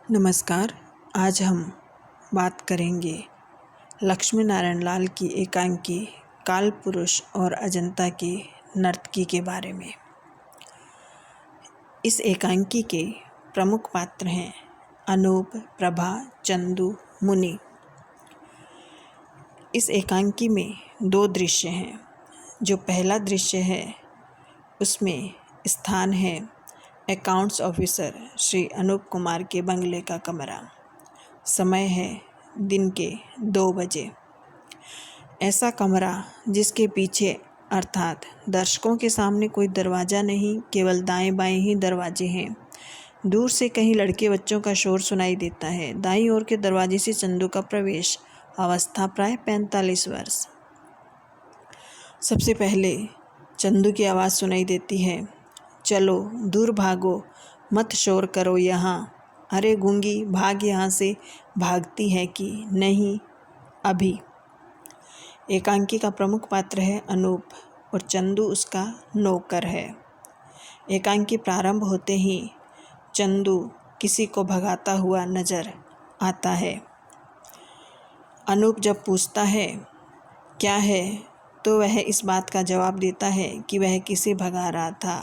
नमस्कार। आज हम बात करेंगे लक्ष्मी नारायण लाल की एकांकी काल पुरुष और अजंता की नर्तकी के बारे में। इस एकांकी के प्रमुख पात्र हैं अनूप, प्रभा, चंदू, मुनि। इस एकांकी में 2 दृश्य हैं। जो पहला दृश्य है उसमें स्थान है अकाउंट्स ऑफिसर श्री अनूप कुमार के बंगले का कमरा। समय है दिन के 2 बजे। ऐसा कमरा जिसके पीछे अर्थात दर्शकों के सामने कोई दरवाज़ा नहीं, केवल दाएं बाएं ही दरवाजे हैं। दूर से कहीं लड़के बच्चों का शोर सुनाई देता है। दाईं ओर के दरवाजे से चंदू का प्रवेश। अवस्था प्राय 45 वर्ष। सबसे पहले चंदू की आवाज़ सुनाई देती है, चलो दूर भागो, मत शोर करो यहाँ। अरे गूंगी, भाग यहाँ से। भागती है कि नहीं अभी। एकांकी का प्रमुख पात्र है अनूप और चंदू उसका नौकर है। एकांकी प्रारंभ होते ही चंदू किसी को भगाता हुआ नजर आता है। अनूप जब पूछता है क्या है, तो वह इस बात का जवाब देता है कि वह किसे भगा रहा था।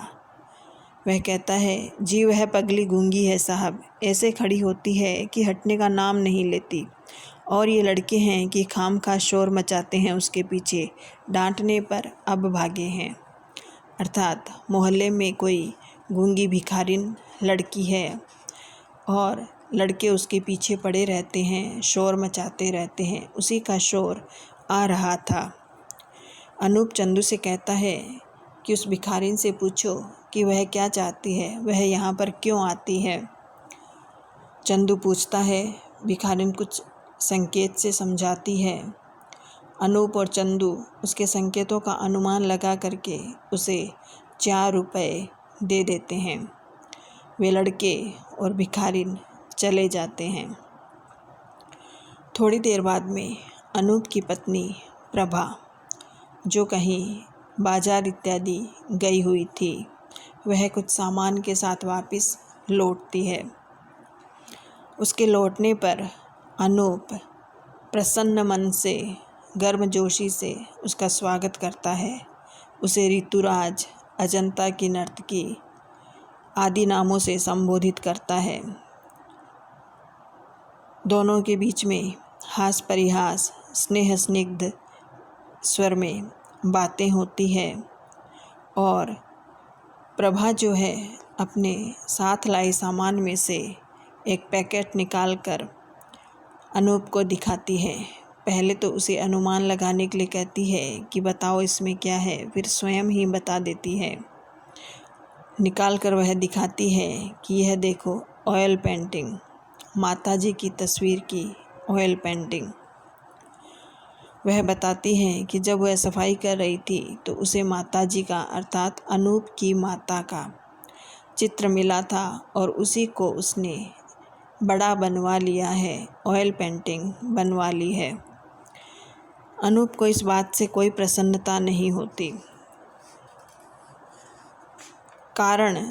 वह कहता है, जी वह पगली गूंगी है साहब, ऐसे खड़ी होती है कि हटने का नाम नहीं लेती। और ये लड़के हैं कि खामखा शोर मचाते हैं उसके पीछे, डांटने पर अब भागे हैं। अर्थात मोहल्ले में कोई गूंगी भिखारिन लड़की है और लड़के उसके पीछे पड़े रहते हैं, शोर मचाते रहते हैं। उसी का शोर आ रहा था। अनूप चंदू से कहता है कि उस भिखारिन से पूछो कि वह क्या चाहती है, वह यहाँ पर क्यों आती है। चंदू पूछता है, भिखारिन कुछ संकेत से समझाती है। अनूप और चंदू उसके संकेतों का अनुमान लगा करके उसे 4 रुपये दे देते हैं। वे लड़के और भिखारिन चले जाते हैं। थोड़ी देर बाद में अनूप की पत्नी प्रभा, जो कहीं बाजार इत्यादि गई हुई थी, वह कुछ सामान के साथ वापस लौटती है। उसके लौटने पर अनूप प्रसन्न मन से, गर्मजोशी से उसका स्वागत करता है। उसे ऋतुराज, अजंता की नर्तकी आदि नामों से संबोधित करता है। दोनों के बीच में हास परिहास, स्नेह स्निग्ध स्वर में बातें होती है और प्रभा जो है अपने साथ लाए सामान में से एक पैकेट निकालकर अनूप को दिखाती है। पहले तो उसे अनुमान लगाने के लिए कहती है कि बताओ इसमें क्या है, फिर स्वयं ही बता देती है। निकाल कर वह दिखाती है कि यह देखो ऑयल पेंटिंग, माताजी की तस्वीर की ऑयल पेंटिंग। वह बताती है कि जब वह सफाई कर रही थी तो उसे माताजी का अर्थात अनूप की माता का चित्र मिला था और उसी को उसने बड़ा बनवा लिया है, ऑयल पेंटिंग बनवा ली है। अनूप को इस बात से कोई प्रसन्नता नहीं होती, कारण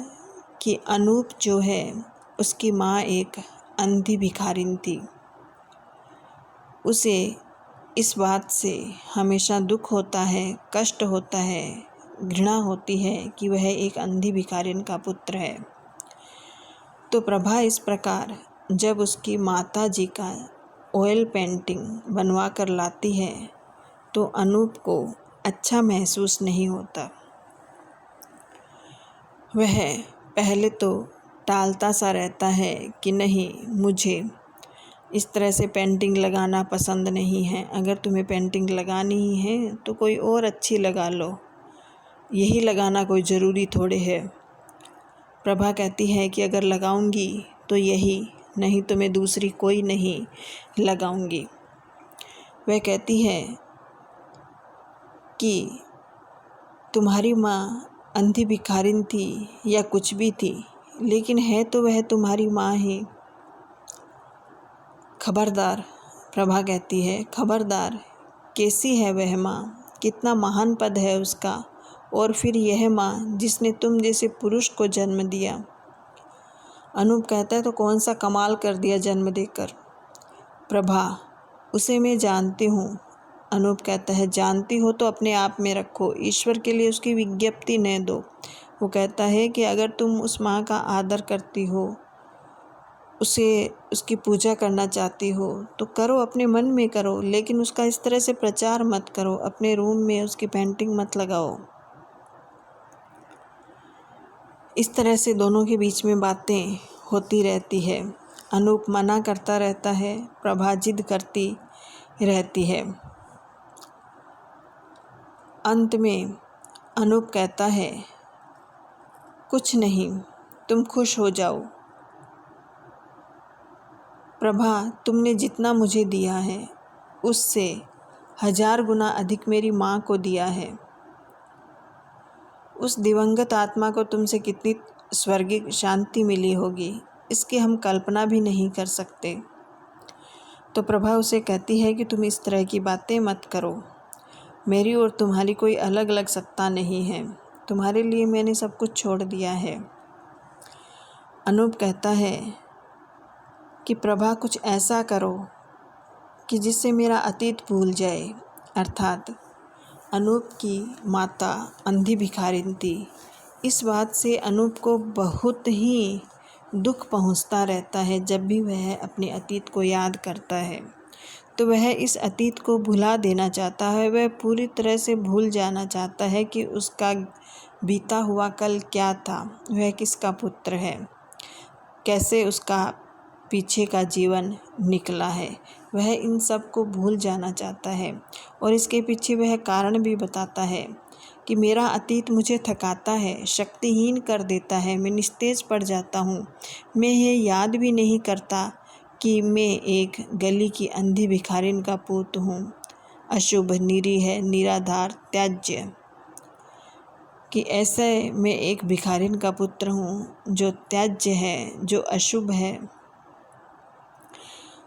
कि अनूप जो है उसकी माँ एक अंधी भिखारिन थी। उसे इस बात से हमेशा दुख होता है, कष्ट होता है, घृणा होती है कि वह एक अंधी भिखारिन का पुत्र है। तो प्रभा इस प्रकार जब उसकी माता जी का ऑयल पेंटिंग बनवा कर लाती है तो अनूप को अच्छा महसूस नहीं होता। वह पहले तो टालता सा रहता है कि नहीं, मुझे इस तरह से पेंटिंग लगाना पसंद नहीं है। अगर तुम्हें पेंटिंग लगानी ही है तो कोई और अच्छी लगा लो, यही लगाना कोई ज़रूरी थोड़े है। प्रभा कहती है कि अगर लगाऊंगी तो यही, नहीं तो मैं दूसरी कोई नहीं लगाऊंगी। वह कहती है कि तुम्हारी माँ अंधी भिखारिन थी या कुछ भी थी, लेकिन है तो वह तुम्हारी माँ ही। खबरदार, प्रभा कहती है, खबरदार, कैसी है वह माँ, कितना महान पद है उसका। और फिर यह माँ जिसने तुम जैसे पुरुष को जन्म दिया। अनूप कहता है तो कौन सा कमाल कर दिया जन्म देकर। प्रभा, उसे मैं जानती हूँ। अनूप कहता है जानती हो तो अपने आप में रखो, ईश्वर के लिए उसकी विज्ञप्ति न दो। वो कहता है कि अगर तुम उस माँ का आदर करती हो, उसकी पूजा करना चाहती हो तो करो, अपने मन में करो, लेकिन उसका इस तरह से प्रचार मत करो, अपने रूम में उसकी पेंटिंग मत लगाओ। इस तरह से दोनों के बीच में बातें होती रहती है। अनूप मना करता रहता है, प्रभा जिद करती रहती है। अंत में अनूप कहता है कुछ नहीं, तुम खुश हो जाओ। प्रभा, तुमने जितना मुझे दिया है उससे 1000 गुना अधिक मेरी माँ को दिया है। उस दिवंगत आत्मा को तुमसे कितनी स्वर्गीय शांति मिली होगी, इसकी हम कल्पना भी नहीं कर सकते। तो प्रभा उसे कहती है कि तुम इस तरह की बातें मत करो, मेरी और तुम्हारी कोई अलग अलग सत्ता नहीं है, तुम्हारे लिए मैंने सब कुछ छोड़ दिया है। अनूप कहता है कि प्रभा कुछ ऐसा करो कि जिससे मेरा अतीत भूल जाए। अर्थात अनूप की माता अंधी भिखारिन थी। इस बात से अनूप को बहुत ही दुख पहुंचता रहता है। जब भी वह अपने अतीत को याद करता है तो वह इस अतीत को भुला देना चाहता है। वह पूरी तरह से भूल जाना चाहता है कि उसका बीता हुआ कल क्या था, वह किसका पुत्र है, कैसे उसका पीछे का जीवन निकला है। वह इन सब को भूल जाना चाहता है और इसके पीछे वह कारण भी बताता है कि मेरा अतीत मुझे थकाता है, शक्तिहीन कर देता है, मैं निस्तेज पड़ जाता हूँ। मैं ये याद भी नहीं करता कि मैं एक गली की अंधी भिखारिन का पुत्र हूँ, अशुभ, निरीह, निराधार, त्याज्य, कि ऐसे मैं एक भिखारिन का पुत्र हूँ जो त्याज्य है, जो अशुभ है।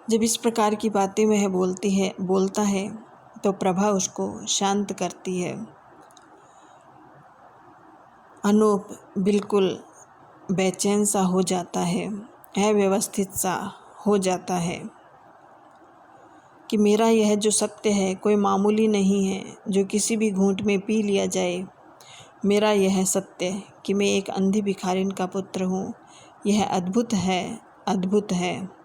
जब इस प्रकार की बातें वह बोलता है तो प्रभा उसको शांत करती है। अनूप बिल्कुल बेचैन सा हो जाता है, अव्यवस्थित सा हो जाता है कि मेरा यह जो सत्य है कोई मामूली नहीं है जो किसी भी घूंट में पी लिया जाए। मेरा यह सत्य कि मैं एक अंधी भिखारिन का पुत्र हूँ, यह अद्भुत है, अद्भुत है।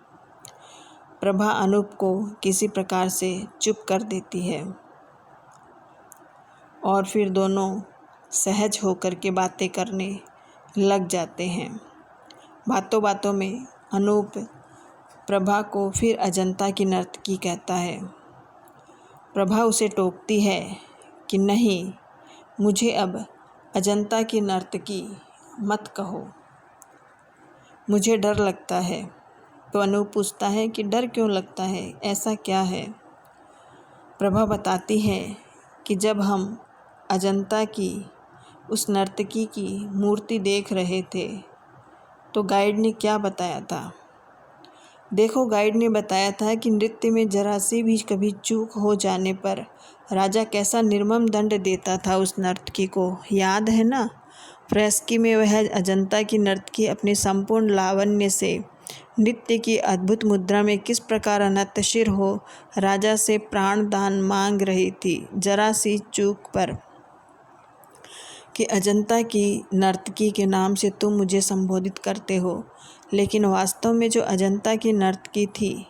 प्रभा अनूप को किसी प्रकार से चुप कर देती है और फिर दोनों सहज होकर के बातें करने लग जाते हैं। बातों बातों में अनूप प्रभा को फिर अजंता की नर्तकी कहता है। प्रभा उसे टोकती है कि नहीं, मुझे अब अजंता की नर्तकी मत कहो, मुझे डर लगता है। तो अनूप पूछता है कि डर क्यों लगता है, ऐसा क्या है। प्रभा बताती है कि जब हम अजंता की उस नर्तकी की मूर्ति देख रहे थे तो गाइड ने क्या बताया था। देखो, गाइड ने बताया था कि नृत्य में जरा सी भी कभी चूक हो जाने पर राजा कैसा निर्मम दंड देता था उस नर्तकी को, याद है ना। फ्रेस्की में वह अजंता की नर्तकी अपने संपूर्ण लावण्य से नृत्य की अद्भुत मुद्रा में किस प्रकार अनतशिर हो राजा से प्राण दान मांग रही थी, जरा सी चूक पर, कि अजंता की नर्तकी के नाम से तुम मुझे संबोधित करते हो, लेकिन वास्तव में जो अजंता की नर्तकी थी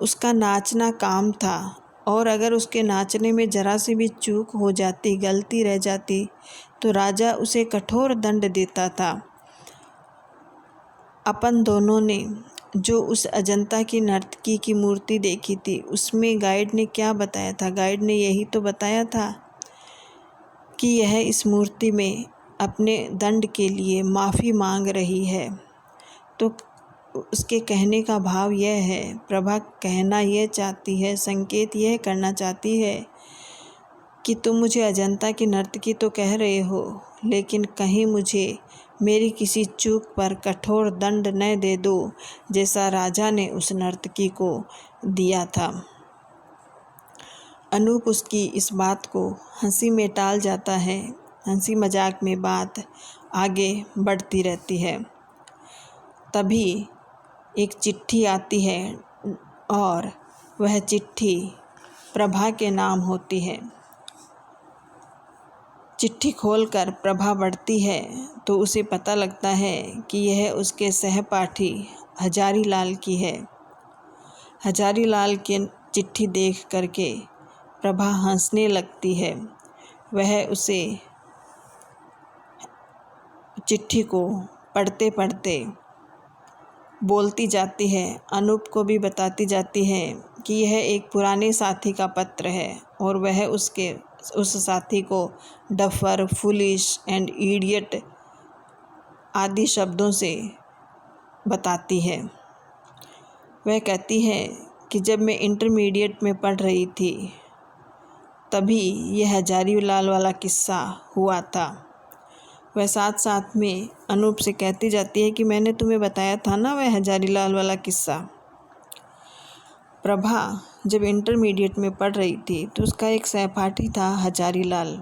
उसका नाचना काम था, और अगर उसके नाचने में जरा सी भी चूक हो जाती, गलती रह जाती, तो राजा उसे कठोर दंड देता था। अपन दोनों ने जो उस अजंता की नर्तकी की मूर्ति देखी थी उसमें गाइड ने क्या बताया था। गाइड ने यही तो बताया था कि यह इस मूर्ति में अपने दंड के लिए माफ़ी मांग रही है। तो उसके कहने का भाव यह है, प्रभा कहना यह चाहती है, संकेत यह करना चाहती है कि तुम मुझे अजंता की नर्तकी तो कह रहे हो, लेकिन कहीं मुझे मेरी किसी चूक पर कठोर दंड न दे दो, जैसा राजा ने उस नर्तकी को दिया था। अनूप उसकी इस बात को हंसी में टाल जाता है। हंसी मजाक में बात आगे बढ़ती रहती है। तभी एक चिट्ठी आती है और वह चिट्ठी प्रभा के नाम होती है। चिट्ठी खोलकर प्रभा पढ़ती है तो उसे पता लगता है कि यह उसके सहपाठी हजारी लाल की है। हजारी लाल की चिट्ठी देख करके प्रभा हंसने लगती है। वह उसे चिट्ठी को पढ़ते पढ़ते बोलती जाती है, अनूप को भी बताती जाती है कि यह एक पुराने साथी का पत्र है और वह उस साथी को डफर, फुलिश एंड इडियट आदि शब्दों से बताती है। वह कहती है कि जब मैं इंटरमीडिएट में पढ़ रही थी तभी यह हजारी लाल वाला किस्सा हुआ था। वह साथ साथ में अनूप से कहती जाती है कि मैंने तुम्हें बताया था ना वह हजारी लाल वाला किस्सा। प्रभा जब इंटरमीडिएट में पढ़ रही थी तो उसका एक सहपाठी था हजारी लाल,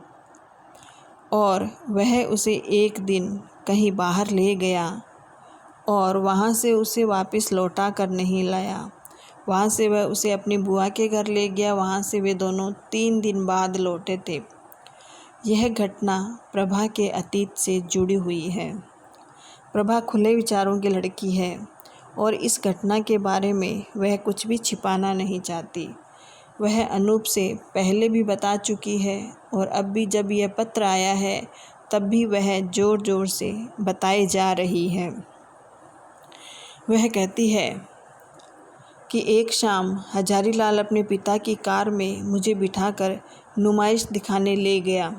और वह उसे एक दिन कहीं बाहर ले गया और वहाँ से उसे वापस लौटा कर नहीं लाया। वहाँ से वह उसे अपनी बुआ के घर ले गया। वहाँ से वे दोनों 3 दिन बाद लौटे थे। यह घटना प्रभा के अतीत से जुड़ी हुई है। प्रभा खुले विचारों की लड़की है और इस घटना के बारे में वह कुछ भी छिपाना नहीं चाहती। वह अनूप से पहले भी बता चुकी है और अब भी जब यह पत्र आया है तब भी वह ज़ोर ज़ोर से बताए जा रही है। वह कहती है कि एक शाम हजारी लाल अपने पिता की कार में मुझे बिठाकर नुमाइश दिखाने ले गया।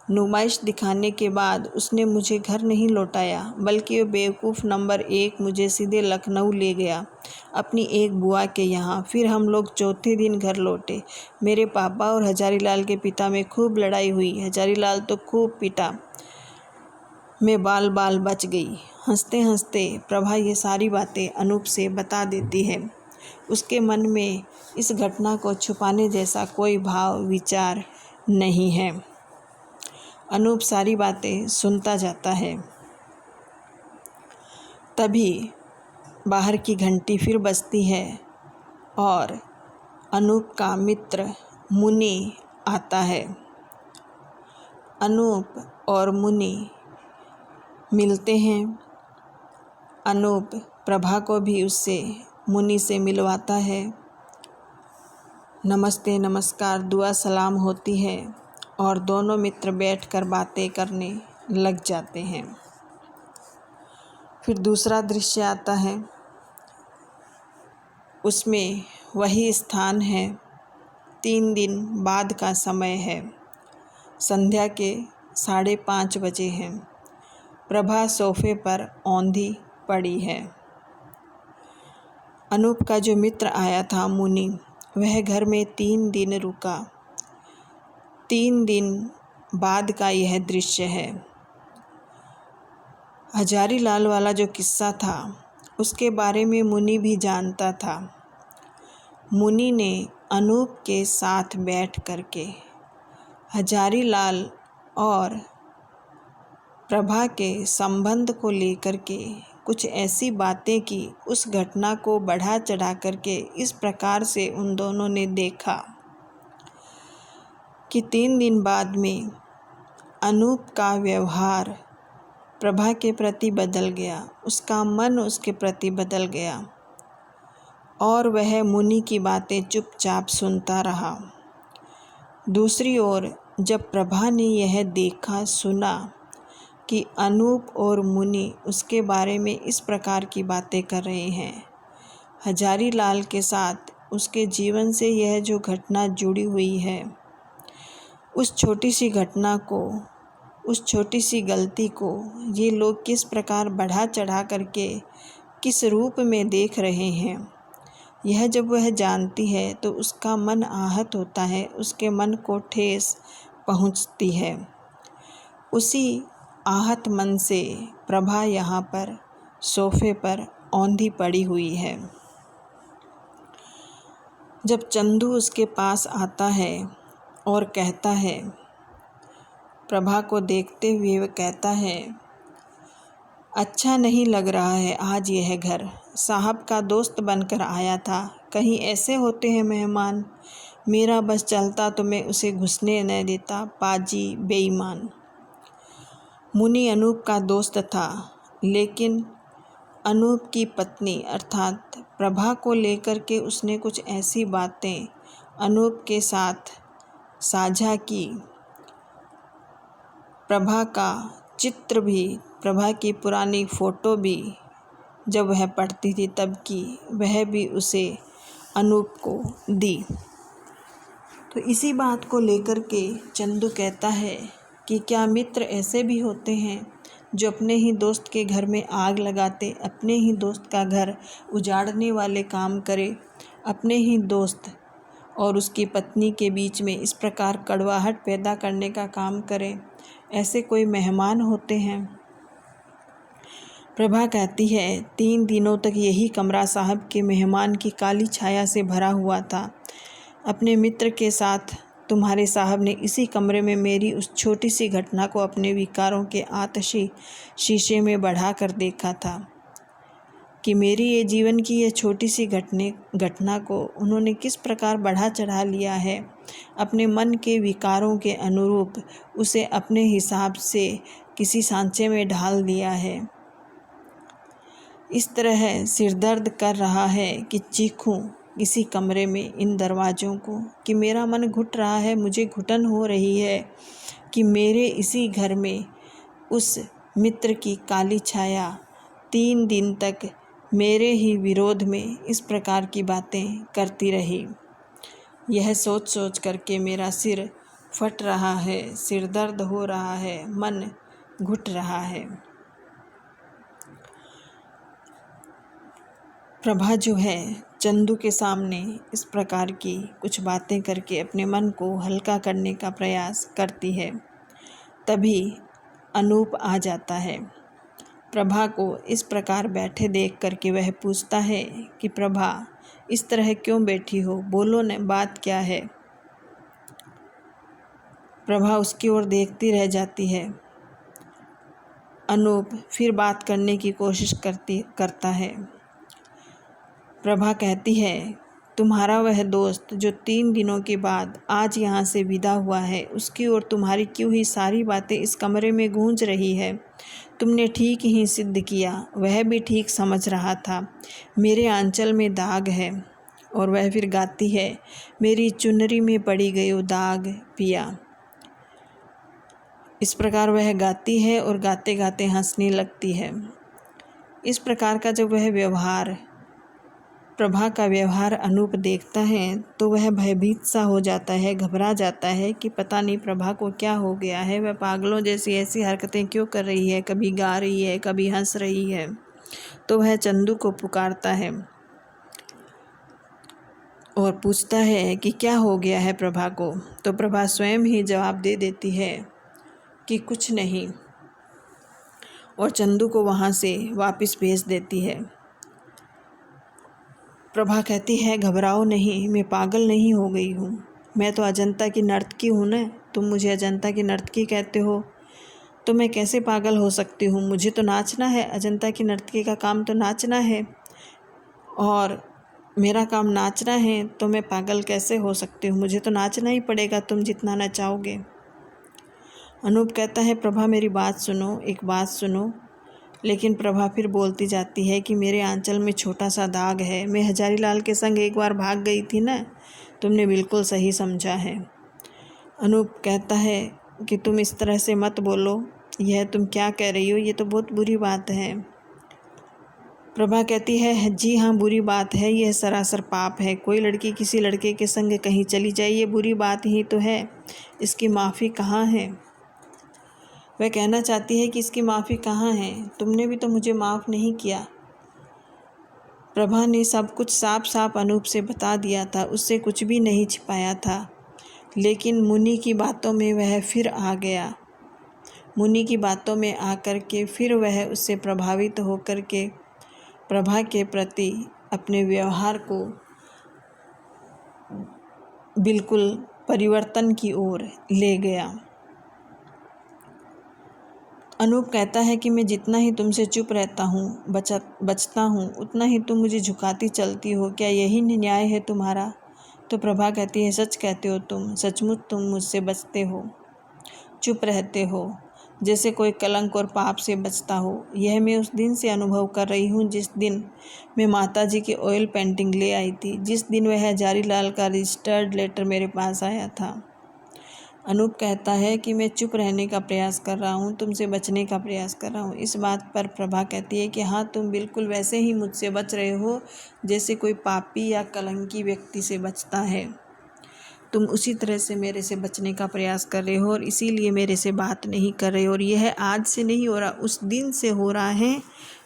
नुमाइश दिखाने के बाद उसने मुझे घर नहीं लौटाया, बल्कि वह बेवकूफ़ नंबर 1 मुझे सीधे लखनऊ ले गया अपनी एक बुआ के यहाँ। फिर हम लोग चौथे दिन घर लौटे। मेरे पापा और हजारी लाल के पिता में खूब लड़ाई हुई। हजारी लाल तो खूब पिटा, मैं बाल बाल बच गई। हंसते हंसते प्रभा ये सारी बातें अनूप से बता देती है। उसके मन में इस घटना को छुपाने जैसा कोई भाव विचार नहीं है। अनूप सारी बातें सुनता जाता है। तभी बाहर की घंटी फिर बजती है और अनूप का मित्र मुनि आता है। अनूप और मुनि मिलते हैं। अनूप प्रभा को भी उससे मुनि से मिलवाता है। नमस्ते नमस्कार दुआ सलाम होती है और दोनों मित्र बैठकर बातें करने लग जाते हैं। फिर दूसरा दृश्य आता है। उसमें वही स्थान है। 3 दिन बाद का समय है। संध्या के 5:30 बजे हैं। प्रभा सोफे पर औंधी पड़ी है। अनूप का जो मित्र आया था मुनि, वह घर में 3 दिन रुका। 3 दिन बाद का यह दृश्य है। हजारी लाल वाला जो किस्सा था उसके बारे में मुनि भी जानता था। मुनि ने अनूप के साथ बैठ करके हजारी लाल और प्रभा के संबंध को लेकर के कुछ ऐसी बातें की, उस घटना को बढ़ा चढ़ा करके इस प्रकार से उन दोनों ने देखा कि 3 दिन बाद में अनूप का व्यवहार प्रभा के प्रति बदल गया, उसका मन उसके प्रति बदल गया और वह मुनि की बातें चुपचाप सुनता रहा। दूसरी ओर जब प्रभा ने यह देखा सुना कि अनूप और मुनि उसके बारे में इस प्रकार की बातें कर रहे हैं, हजारी लाल के साथ उसके जीवन से यह जो घटना जुड़ी हुई है, उस छोटी सी घटना को, उस छोटी सी गलती को ये लोग किस प्रकार बढ़ा चढ़ा करके किस रूप में देख रहे हैं, यह जब वह जानती है तो उसका मन आहत होता है, उसके मन को ठेस पहुंचती है। उसी आहत मन से प्रभा यहाँ पर सोफे पर औंधी पड़ी हुई है। जब चंदू उसके पास आता है और कहता है, प्रभा को देखते हुए वह कहता है अच्छा नहीं लग रहा है आज यह घर। साहब का दोस्त बनकर आया था, कहीं ऐसे होते हैं मेहमान। मेरा बस चलता तो मैं उसे घुसने न देता, पाजी बेईमान। मुनि अनूप का दोस्त था, लेकिन अनूप की पत्नी अर्थात प्रभा को लेकर के उसने कुछ ऐसी बातें अनूप के साथ साझा की। प्रभा का चित्र भी, प्रभा की पुरानी फ़ोटो भी जब वह पढ़ती थी तब की, वह भी उसे अनूप को दी। तो इसी बात को लेकर के चंदू कहता है कि क्या मित्र ऐसे भी होते हैं जो अपने ही दोस्त के घर में आग लगाते, अपने ही दोस्त का घर उजाड़ने वाले काम करे, अपने ही दोस्त और उसकी पत्नी के बीच में इस प्रकार कड़वाहट पैदा करने का काम करें। ऐसे कोई मेहमान होते हैं। प्रभा कहती है 3 दिनों तक यही कमरा साहब के मेहमान की काली छाया से भरा हुआ था। अपने मित्र के साथ तुम्हारे साहब ने इसी कमरे में मेरी उस छोटी सी घटना को अपने विकारों के आतशी शीशे में बढ़ा कर देखा था कि मेरी ये जीवन की ये छोटी सी घटना को उन्होंने किस प्रकार बढ़ा चढ़ा लिया है, अपने मन के विकारों के अनुरूप उसे अपने हिसाब से किसी सांचे में ढाल दिया है। इस तरह सिरदर्द कर रहा है कि चीखूं इसी कमरे में इन दरवाज़ों को, कि मेरा मन घुट रहा है, मुझे घुटन हो रही है कि मेरे इसी घर में उस मित्र की काली छाया 3 दिन तक मेरे ही विरोध में इस प्रकार की बातें करती रही। यह सोच सोच करके मेरा सिर फट रहा है, सिर दर्द हो रहा है, मन घुट रहा है। प्रभा जो है चंदू के सामने इस प्रकार की कुछ बातें करके अपने मन को हल्का करने का प्रयास करती है। तभी अनूप आ जाता है। प्रभा को इस प्रकार बैठे देख करके वह पूछता है कि प्रभा इस तरह क्यों बैठी हो, बोलो न, बात क्या है। प्रभा उसकी ओर देखती रह जाती है। अनूप फिर बात करने की कोशिश करता है। प्रभा कहती है तुम्हारा वह दोस्त जो 3 दिनों के बाद आज यहाँ से विदा हुआ है, उसकी ओर तुम्हारी क्यों ही सारी बातें इस कमरे में गूंज रही है। तुमने ठीक ही सिद्ध किया, वह भी ठीक समझ रहा था। मेरे आंचल में दाग है। और वह फिर गाती है मेरी चुनरी में पड़ी गयो दाग पिया। इस प्रकार वह गाती है और गाते गाते हंसने लगती है। इस प्रकार का जब वह व्यवहार, प्रभा का व्यवहार अनूप देखता है तो वह भयभीत सा हो जाता है, घबरा जाता है कि पता नहीं प्रभा को क्या हो गया है, वह पागलों जैसी ऐसी हरकतें क्यों कर रही है, कभी गा रही है, कभी हंस रही है। तो वह चंदू को पुकारता है और पूछता है कि क्या हो गया है प्रभा को। तो प्रभा स्वयं ही जवाब दे देती है कि कुछ नहीं, और चंदू को वहाँ से वापस भेज देती है। प्रभा कहती है घबराओ नहीं, मैं पागल नहीं हो गई हूँ, मैं तो अजंता की नर्तकी हूँ न। तुम मुझे अजंता की नर्तकी कहते हो तो मैं कैसे पागल हो सकती हूँ। मुझे तो नाचना है, अजंता की नर्तकी का काम तो नाचना है और मेरा काम नाचना है, तो मैं पागल कैसे हो सकती हूँ। मुझे तो नाचना ही पड़ेगा, तुम जितना नचाओगे। अनूप कहता है प्रभा मेरी बात सुनो, एक बात सुनो। लेकिन प्रभा फिर बोलती जाती है कि मेरे आंचल में छोटा सा दाग है, मैं हजारी लाल के संग एक बार भाग गई थी ना। तुमने बिल्कुल सही समझा है। अनूप कहता है कि तुम इस तरह से मत बोलो, यह तुम क्या कह रही हो, ये तो बहुत बुरी बात है। प्रभा कहती है जी हाँ बुरी बात है, यह सरासर पाप है। कोई लड़की किसी लड़के के संग कहीं चली जाए, ये बुरी बात ही तो है, इसकी माफ़ी कहाँ है। वह कहना चाहती है कि इसकी माफ़ी कहाँ है, तुमने भी तो मुझे माफ़ नहीं किया। प्रभा ने सब कुछ साफ साफ अनूप से बता दिया था, उससे कुछ भी नहीं छिपाया था। लेकिन मुनि की बातों में वह फिर आ गया। मुनि की बातों में आकर के फिर वह उससे प्रभावित होकर के प्रभा के प्रति अपने व्यवहार को बिल्कुल परिवर्तन की ओर ले गया। अनूप कहता है कि मैं जितना ही तुमसे चुप रहता हूँ, बचता हूँ, उतना ही तुम मुझे झुकाती चलती हो। क्या यही न्याय है तुम्हारा? तो प्रभा कहती है, सच कहते हो तुम, सचमुच तुम मुझसे बचते हो, चुप रहते हो, जैसे कोई कलंक और पाप से बचता हो। यह मैं उस दिन से अनुभव कर रही हूँ जिस दिन मैं माताजी की ऑयल पेंटिंग ले आई थी, जिस दिन वह हजारीलाल का रजिस्टर्ड लेटर मेरे पास आया था। अनूप कहता है कि मैं चुप रहने का प्रयास कर रहा हूँ, तुमसे बचने का प्रयास कर रहा हूँ। इस बात पर प्रभा कहती है कि हाँ, तुम बिल्कुल वैसे ही मुझसे बच रहे हो जैसे कोई पापी या कलंकी व्यक्ति से बचता है। तुम उसी तरह से मेरे से बचने का प्रयास कर रहे हो और इसीलिए मेरे से बात नहीं कर रहे हो। और यह आज से नहीं हो रहा, उस दिन से हो रहा है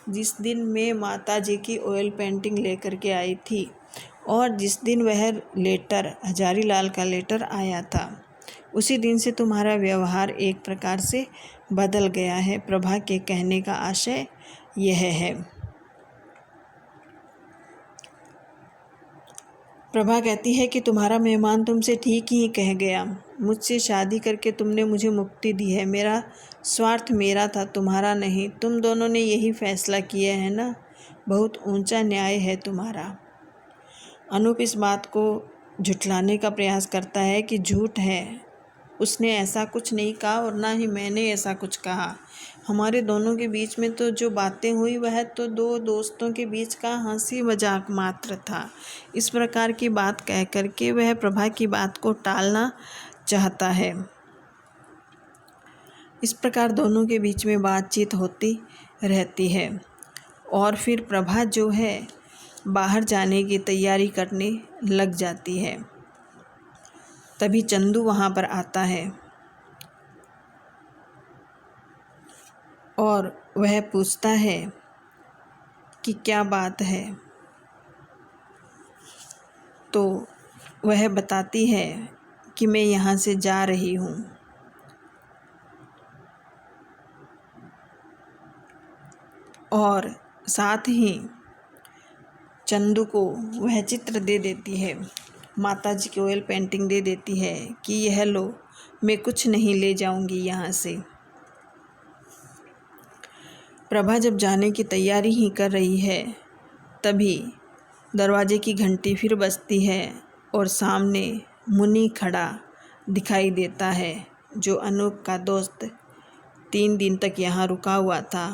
जिस दिन मैं माता जी की ऑयल पेंटिंग लेकर के आई थी और जिस दिन वह लेटर, हजारीलाल का लेटर आया था, उसी दिन से तुम्हारा व्यवहार एक प्रकार से बदल गया है। प्रभा के कहने का आशय यह है। प्रभा कहती है कि तुम्हारा मेहमान तुमसे ठीक ही कह गया। मुझसे शादी करके तुमने मुझे मुक्ति दी है। मेरा स्वार्थ मेरा था, तुम्हारा नहीं। तुम दोनों ने यही फैसला किया है ना। बहुत ऊंचा न्याय है तुम्हारा। अनूप इस बात को झुठलाने का प्रयास करता है कि झूठ है, उसने ऐसा कुछ नहीं कहा और ना ही मैंने ऐसा कुछ कहा। हमारे दोनों के बीच में तो जो बातें हुई वह तो दो दोस्तों के बीच का हंसी मजाक मात्र था। इस प्रकार की बात कह कर के वह प्रभा की बात को टालना चाहता है। इस प्रकार दोनों के बीच में बातचीत होती रहती है और फिर प्रभा जो है बाहर जाने की तैयारी करने लग जाती है। तभी चंदू वहाँ पर आता है और वह पूछता है कि क्या बात है। तो वह बताती है कि मैं यहाँ से जा रही हूँ। और साथ ही चंदू को वह चित्र दे देती है, माताजी की ऑयल पेंटिंग दे देती है कि यह लो, मैं कुछ नहीं ले जाऊंगी यहाँ से। प्रभा जब जाने की तैयारी ही कर रही है तभी दरवाजे की घंटी फिर बजती है और सामने मुनि खड़ा दिखाई देता है, जो अनूप का दोस्त 3 दिन तक यहाँ रुका हुआ था।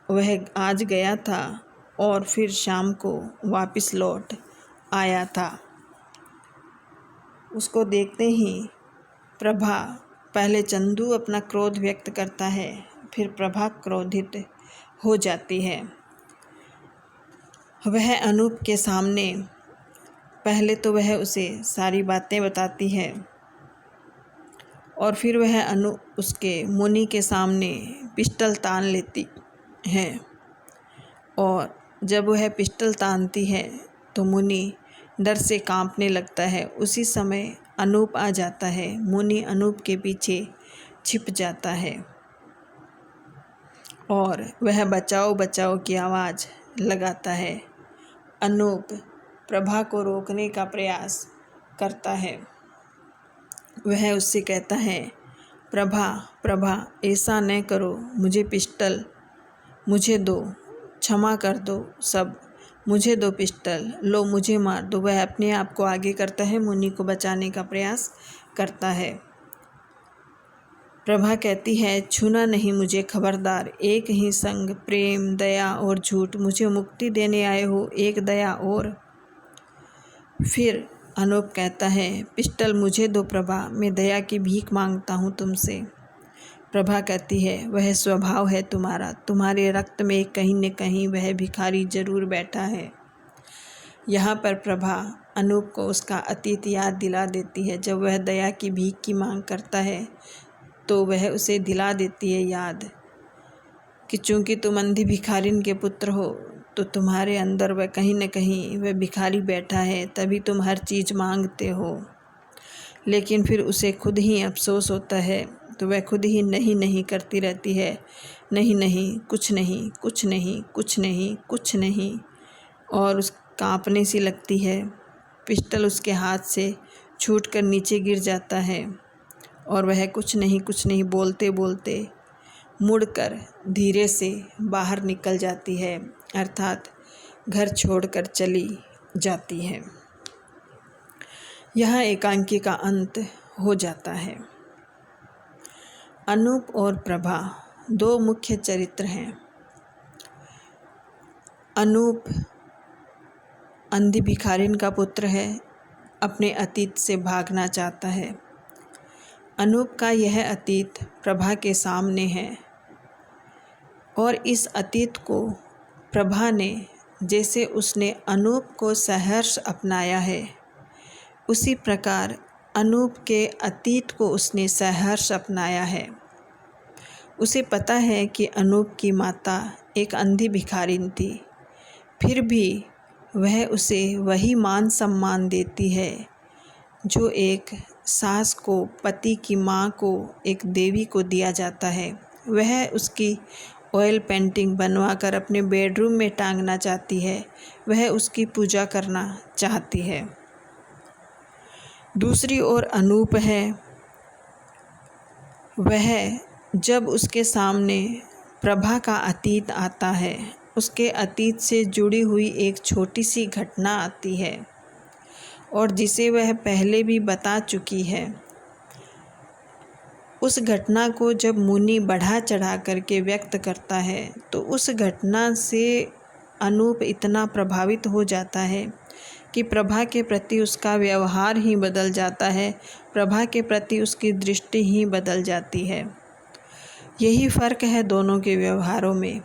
वह आज गया था और फिर शाम को वापस लौट आया था। उसको देखते ही प्रभा, पहले चंदू अपना क्रोध व्यक्त करता है, फिर प्रभा क्रोधित हो जाती है। वह अनूप के सामने पहले तो वह उसे सारी बातें बताती है और फिर वह उसके मुनि के सामने पिस्टल तान लेती है। और जब वह पिस्टल तानती है तो मुनि डर से कांपने लगता है। उसी समय अनूप आ जाता है। मुनि अनूप के पीछे छिप जाता है और वह बचाओ बचाओ की आवाज़ लगाता है। अनूप प्रभा को रोकने का प्रयास करता है। वह उससे कहता है, प्रभा प्रभा ऐसा न करो, मुझे पिस्टल मुझे दो, क्षमा कर दो सब, मुझे दो पिस्टल, लो मुझे मार दो। वह अपने आप को आगे करता है, मुनि को बचाने का प्रयास करता है। प्रभा कहती है, छूना नहीं मुझे खबरदार, एक ही संग प्रेम दया और झूठ, मुझे मुक्ति देने आए हो, एक दया और। फिर अनूप कहता है, पिस्टल मुझे दो प्रभा, मैं दया की भीख मांगता हूँ तुमसे। प्रभा कहती है, वह स्वभाव है तुम्हारा, तुम्हारे रक्त में कहीं न कहीं वह भिखारी जरूर बैठा है। यहाँ पर प्रभा अनूप को उसका अतीत याद दिला देती है। जब वह दया की भीख की मांग करता है तो वह उसे दिला देती है याद कि चूँकि तुम अंधी भिखारिन के पुत्र हो तो तुम्हारे अंदर वह कहीं न कहीं वह भिखारी बैठा है, तभी तुम हर चीज़ मांगते हो। लेकिन फिर उसे खुद ही अफसोस होता है तो वह खुद ही नहीं नहीं करती रहती है, नहीं नहीं, कुछ नहीं, कुछ नहीं, कुछ नहीं, कुछ नहीं, और उस काँपने सी लगती है। पिस्टल उसके हाथ से छूटकर नीचे गिर जाता है और वह कुछ नहीं बोलते बोलते मुड़कर धीरे से बाहर निकल जाती है, अर्थात घर छोड़कर चली जाती है। यह एकांकी का अंत हो जाता है। अनूप और प्रभा दो मुख्य चरित्र हैं। अनूप अंधी भिखारिन का पुत्र है, अपने अतीत से भागना चाहता है। अनूप का यह अतीत प्रभा के सामने है और इस अतीत को प्रभा ने, जैसे उसने अनूप को सहर्ष अपनाया है, उसी प्रकार अनूप के अतीत को उसने सहर्ष अपनाया है। उसे पता है कि अनूप की माता एक अंधी भिखारिन थी, फिर भी वह उसे वही मान सम्मान देती है जो एक सास को, पति की माँ को, एक देवी को दिया जाता है। वह उसकी ऑयल पेंटिंग बनवाकर अपने बेडरूम में टांगना चाहती है, वह उसकी पूजा करना चाहती है। दूसरी ओर अनूप है, वह जब उसके सामने प्रभा का अतीत आता है, उसके अतीत से जुड़ी हुई एक छोटी सी घटना आती है और जिसे वह पहले भी बता चुकी है, उस घटना को जब मुनि बढ़ा चढ़ा करके व्यक्त करता है तो उस घटना से अनूप इतना प्रभावित हो जाता है कि प्रभा के प्रति उसका व्यवहार ही बदल जाता है, प्रभा के प्रति उसकी दृष्टि ही बदल जाती है। यही फ़र्क है दोनों के व्यवहारों में।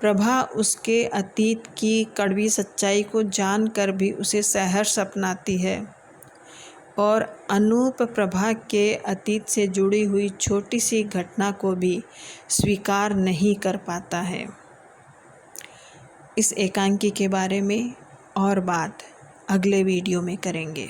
प्रभा उसके अतीत की कड़वी सच्चाई को जानकर भी उसे सहर्ष अपनाती है और अनूप प्रभा के अतीत से जुड़ी हुई छोटी सी घटना को भी स्वीकार नहीं कर पाता है। इस एकांकी के बारे में और बात अगले वीडियो में करेंगे।